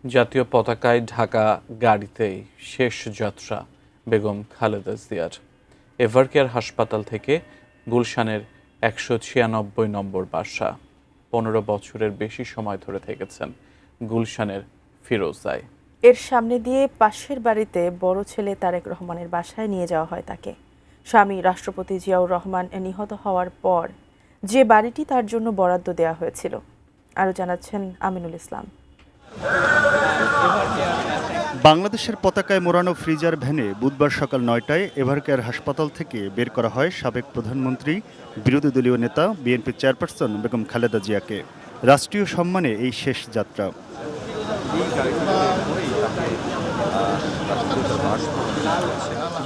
জাতীয় পতাকায় ঢাকা গাড়িতেই শেষ যাত্রা বেগম খালেদা জিয়ার। এভারকেয়ার হাসপাতাল থেকে গুলশানের ১৯৬ নম্বর বাসা। ১৫ বছরের বেশি সময় ধরে থেকেছেন গুলশানের ফিরোজায়। এর সামনে দিয়ে পাশের বাড়িতে বড় ছেলে তারেক রহমানের বাসায় নিয়ে যাওয়া হয় তাকে। স্বামী রাষ্ট্রপতি জিয়াউর রহমান নিহত হওয়ার পর যে বাড়িটি তার জন্য বরাদ্দ দেওয়া হয়েছিল। আরও জানাচ্ছেন আমিনুল ইসলাম। বাংলাদেশের পতাকায় মোড়ানো ফ্রিজার ভ্যানে বুধবার সকাল ৯টায় এভারকেয়ার হাসপাতাল থেকে বের করা হয় সাবেক প্রধানমন্ত্রী, বিরোধী দলীয় নেতা, বিএনপির চেয়ারপারসন বেগম খালেদা জিয়াকে। রাষ্ট্রীয় সম্মানে এই শেষ যাত্রা।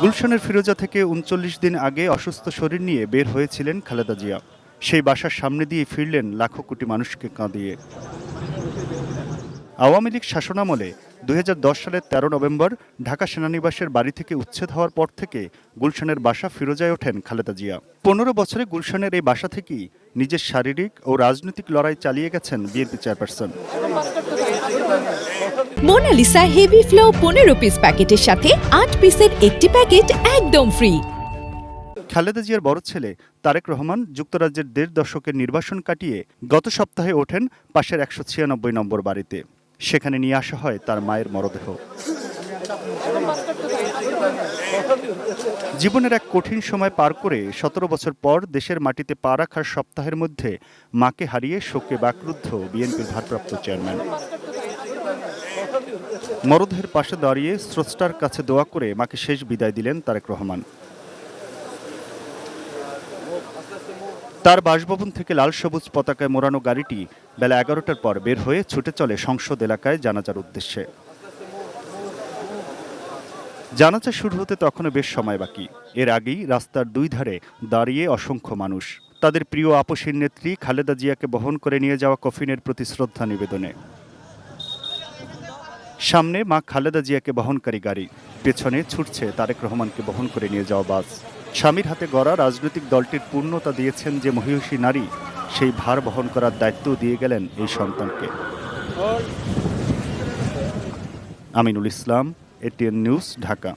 গুলশানের ফিরোজা থেকে ৩৯ দিন আগে অসুস্থ শরীর নিয়ে বের হয়েছিলেন খালেদা জিয়া। সেই বাসার সামনে দিয়ে ফিরলেন লাখো কোটি মানুষকে কাঁদিয়ে। আওয়ামী লীগ শাসনামলে ২০১০ সালের ১৩ নভেম্বর ঢাকা সেনানিবাসের বাড়ি থেকে উচ্ছেদ হওয়ার পর থেকে গুলশানের বাসা ফিরোজায় ওঠেন খালেদা জিয়া। ১৫ বছরে গুলশানের এই বাসা থেকেই নিজের শারীরিক ও রাজনৈতিক লড়াই চালিয়ে গেছেন BNP chairperson. Monalisa heavy flow ১৫ piece প্যাকেটের সাথে ৮ পিসের একটি প্যাকেট একদম ফ্রি। খালেদা জিয়ার বড় ছেলে তারেক রহমান যুক্তরাজ্যের ১.৫ দশকের নির্বাসন কাটিয়ে গত সপ্তাহে ওঠেন পাশের ১৯৬ নম্বর বাড়িতে। সেখানে নিয়ে আসা হয় তার মায়ের মরদেহ। জীবনের এক কঠিন সময় পার করে ১৭ বছর পর দেশের মাটিতে পা রাখার সপ্তাহের মধ্যে মাকে হারিয়ে শোকে বাকরুদ্ধ বিএনপির ভারপ্রাপ্ত চেয়ারম্যান। মরদেহের পাশে দাঁড়িয়ে স্রষ্টার কাছে দোয়া করে মাকে শেষ বিদায় দিলেন তারেক রহমান। তার বাসভবন থেকে লাল সবুজ পতাকায় মোড়ানো গাড়িটি বেলা ১১টার পর বের হয়ে ছুটে চলে সংসদ এলাকায় জানাজার উদ্দেশ্যে। জানাজা শুরু হতে তখনও বেশ সময় বাকি। এর আগেই রাস্তার দুই ধারে দাঁড়িয়ে অসংখ্য মানুষ তাদের প্রিয় আপসীর নেত্রী খালেদা জিয়াকে বহন করে নিয়ে যাওয়া কফিনের প্রতি শ্রদ্ধা নিবেদনে। সামনে মা খালেদা জিয়াকে বহনকারী গাড়ি, পেছনে ছুটছে তারেক রহমানকে বহন করে নিয়ে যাওয়া বাস। স্বামীর হাতে গড়া রাজনৈতিক দলটির পূর্ণতা দিয়েছেন যে মহিষী নারী, সেই ভার বহন করার দায়িত্ব দিয়ে গেলেন এই সন্তানকে। Aminul Islam, ATN news, Dhaka.